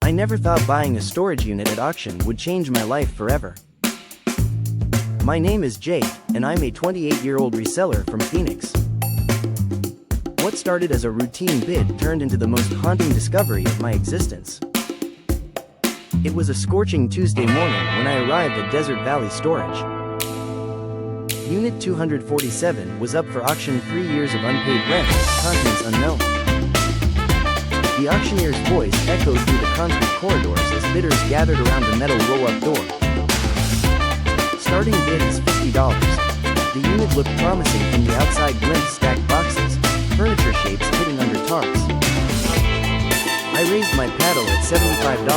I never thought buying a storage unit at auction would change my life forever. My name is Jake, and I'm a 28-year-old reseller from Phoenix. What started as a routine bid turned into the most haunting discovery of my existence. It was a scorching Tuesday morning when I arrived at Desert Valley Storage. Unit 247 was up for auction 3 years of unpaid rent, contents unknown. The auctioneer's voice echoed through the concrete corridors as bidders gathered around the metal roll-up door. Starting bid is $50. The unit looked promising from the outside glimpse stacked boxes, furniture shapes hidden under tarps. I raised my paddle at $75,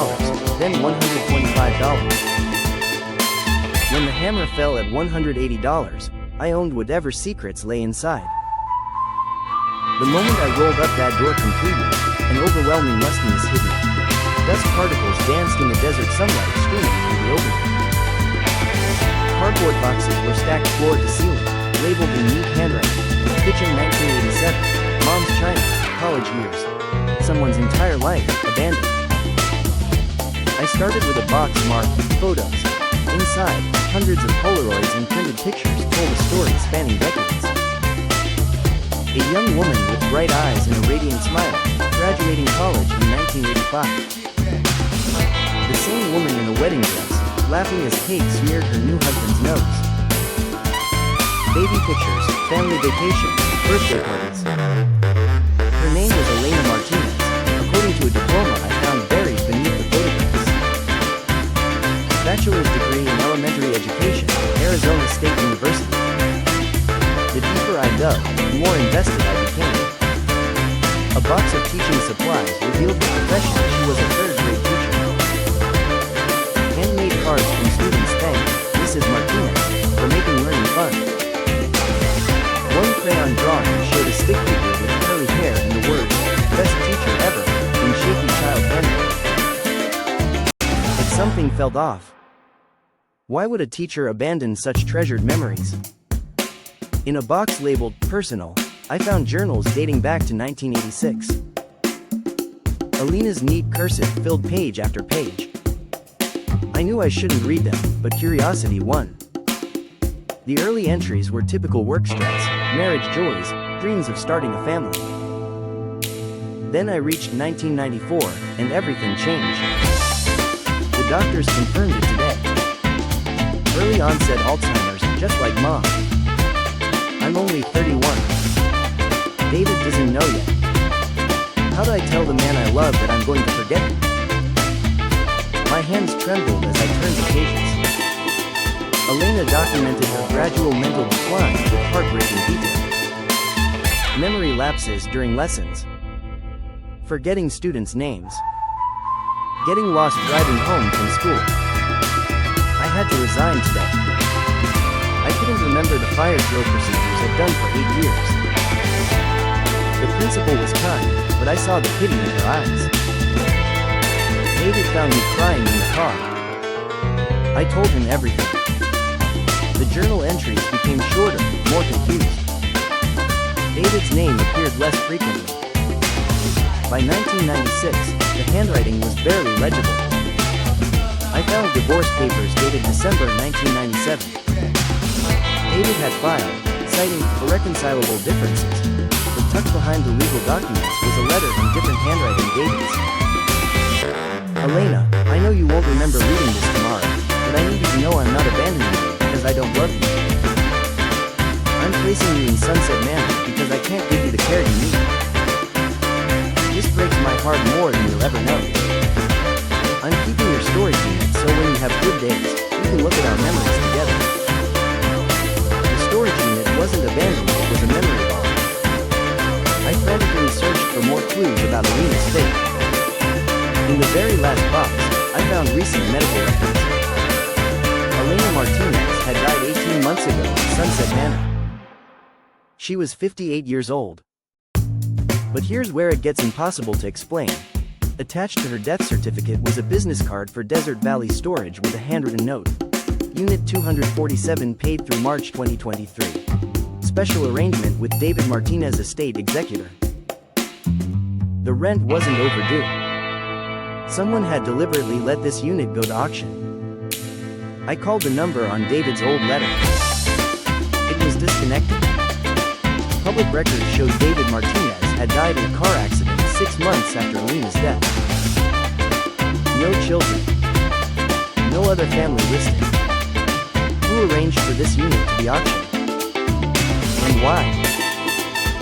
then $125. When the hammer fell at $180, I owned whatever secrets lay inside. The moment I rolled up that door completely, an overwhelming mustiness hit me. Dust particles danced in the desert sunlight streaming through the opening. Cardboard boxes were stacked floor to ceiling, labeled in neat handwriting. Kitchen 1987, Mom's China, college years. Someone's entire life, abandoned. I started with a box marked, photos. Inside, hundreds of Polaroids and printed pictures told a story spanning decades. A young woman with bright eyes and a radiant smile, graduating college in 1985. The same woman in a wedding dress, laughing as cake smeared her new husband's nose. Baby pictures, family vacations, birthday parties. Her name was Elena Martinez, according to a diploma I found buried beneath the photographs. Bachelor's degree in elementary education, Arizona State University. The deeper I dug, the more invested I became. A box of teaching supplies revealed the profession. She was a third-grade teacher. Handmade cards from students thanked Mrs. Martinez for making learning fun. One crayon drawing showed a stick figure with curly hair and the words, "Best teacher ever," in shaky child handwriting. But something felt off. Why would a teacher abandon such treasured memories? In a box labeled "Personal," I found journals dating back to 1986. Alina's neat cursive filled page after page. I knew I shouldn't read them, but curiosity won. The early entries were typical work stress, marriage joys, dreams of starting a family. Then I reached 1994, and everything changed. The doctors confirmed it today. Early onset Alzheimer's, just like Mom. I'm only 31. David doesn't know yet. How do I tell the man I love that I'm going to forget him? My hands trembled as I turned the pages. Elena documented her gradual mental decline with heartbreaking detail. Memory lapses during lessons. Forgetting students' names. Getting lost driving home from school. I had to resign today. I couldn't remember the fire drill procedures I'd done for 8 years. The principal was kind, but I saw the pity in her eyes. David found me crying in the car. I told him everything. The journal entries became shorter, more confused. David's name appeared less frequently. By 1996, the handwriting was barely legible. I found divorce papers dated December 1997. David had filed, citing irreconcilable differences, but tucked behind the legal documents was a letter in different handwriting dated. Elena, I know you won't remember reading this tomorrow, but I need you to know I'm not abandoning you because I don't love you. I'm placing you in Sunset Manor because I can't give you the care you need. This breaks my heart more than you'll ever know. I'm keeping your storage unit so when you have good days, we can look at our memories together. The storage unit wasn't abandoned, it was a memory bomb. I frantically searched for more clues about Elena's fate. In the very last box, I found recent medical records. Elena Martinez had died 18 months ago in Sunset Manor. She was 58 years old. But here's where it gets impossible to explain. Attached to her death certificate was a business card for Desert Valley Storage with a handwritten note. Unit 247 paid through March 2023. Special arrangement with David Martinez, estate executor. The rent wasn't overdue. Someone had deliberately let this unit go to auction. I called the number on David's old letter. It was disconnected. Public records showed David Martinez had died in a car accident 6 months after Alina's death. No children. No other family listed. Who arranged for this unit to be auctioned? And why?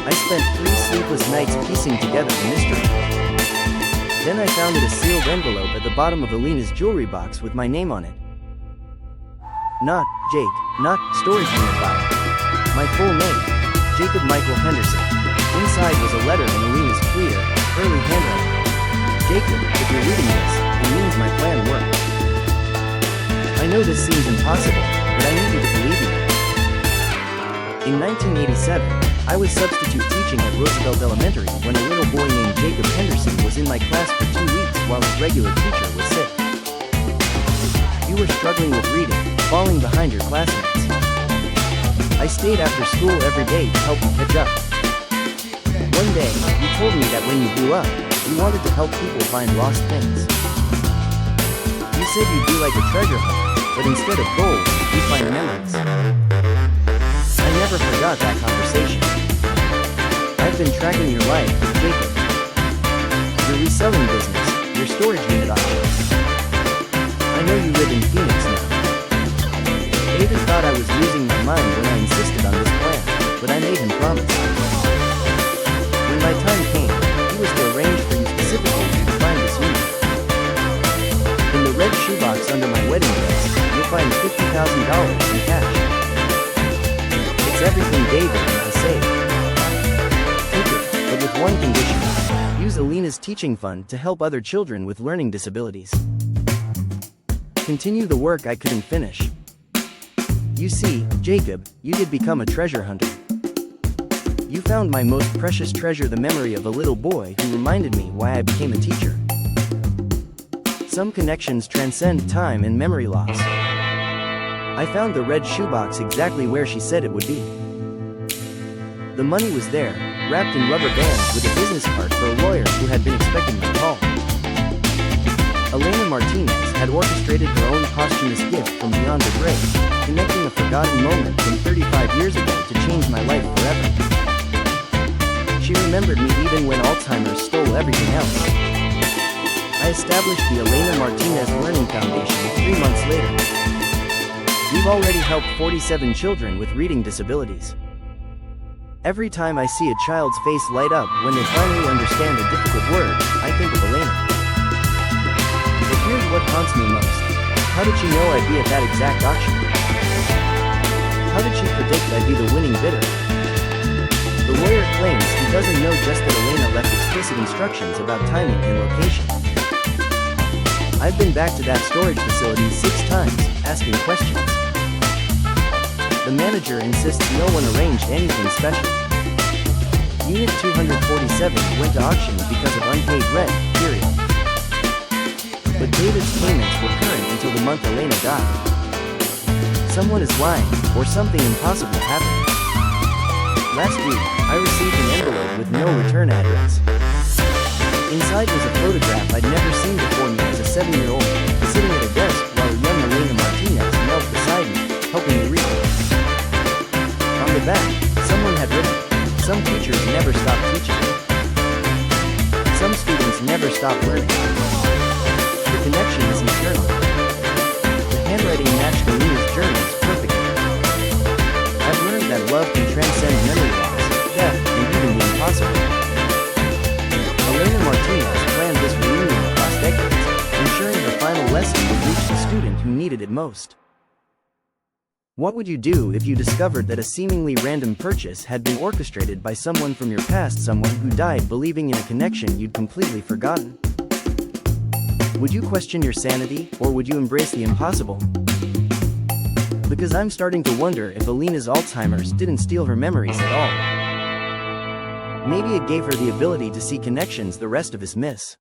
I spent 3 sleepless nights piecing together the mystery. Then I found a sealed envelope at the bottom of Alina's jewelry box with my name on it. Not Jake, not storage unit buyer. My full name, Jacob Michael Henderson. Inside was a letter in Alina's clear, early handwriting. Jacob, if you're reading this, it means my plan worked. I know this seems impossible, but I need you to believe me. In 1987, I was substitute teaching at Roosevelt Elementary when a little boy named Jacob Henderson was in my class for 2 weeks while his regular teacher was sick. You were struggling with reading, falling behind your classmates. I stayed after school every day to help you catch up. One day, you told me that when you grew up, you wanted to help people find lost things. You said you'd be like a treasure hunter, but instead of gold, you'd find memories. I never forgot that conversation. I've been tracking your life, Jacob. Your reselling business, your storage unit options. I know you live in Phoenix now. David thought I was losing my mind when I insisted on this plan, but I made him promise. When my time came, he was to arrange for you specifically to find this unit. In the red shoebox under my wedding dress, you'll find $50,000 in cash. It's everything David and I saved. Take it, but with one condition. Use Alina's teaching fund to help other children with learning disabilities. Continue the work I couldn't finish. You see, Jacob, you did become a treasure hunter. You found my most precious treasure, the memory of a little boy who reminded me why I became a teacher. Some connections transcend time and memory loss. I found the red shoebox exactly where she said it would be. The money was there, wrapped in rubber bands with a business card for a lawyer who had been expecting my call. Alina Martinez had orchestrated her own posthumous gift from beyond the grave, connecting a forgotten moment from 35 years ago to change my life forever. She remembered me even when Alzheimer's stole everything else. I established the Alina Martinez Learning Foundation 3 months later. We've already helped 47 children with reading disabilities. Every time I see a child's face light up when they finally understand a difficult word, I think of Alina. But here's what haunts me most. How did she know I'd be at that exact auction? How did she predict I'd be the winning bidder? The lawyer claims he doesn't know just that Alina left explicit instructions about timing and location. I've been back to that storage facility 6 times, asking questions. The manager insists no one arranged anything special. Unit 247 went to auction because of unpaid rent, period. But David's payments were current until the month Alina died. Someone is lying, or something impossible happened. Last week, I received an envelope with no return address. Inside was a photograph I'd never seen before me as a 7-year-old, sitting at a desk while a young Alina Martinez knelt beside me, helping me read. On the back, someone had written, "Some teachers never stop teaching. Some students never stop learning." The connection is eternal. The handwriting matched Alina's journeys perfectly. I've learned that love can transcend memory loss, death, and even the impossible. Alina Martinez planned this reunion across decades, ensuring her final lesson would reach the student who needed it most. What would you do if you discovered that a seemingly random purchase had been orchestrated by someone from your past, someone who died believing in a connection you'd completely forgotten? Would you question your sanity, or would you embrace the impossible? Because I'm starting to wonder if Alina's Alzheimer's didn't steal her memories at all. Maybe it gave her the ability to see connections the rest of us miss.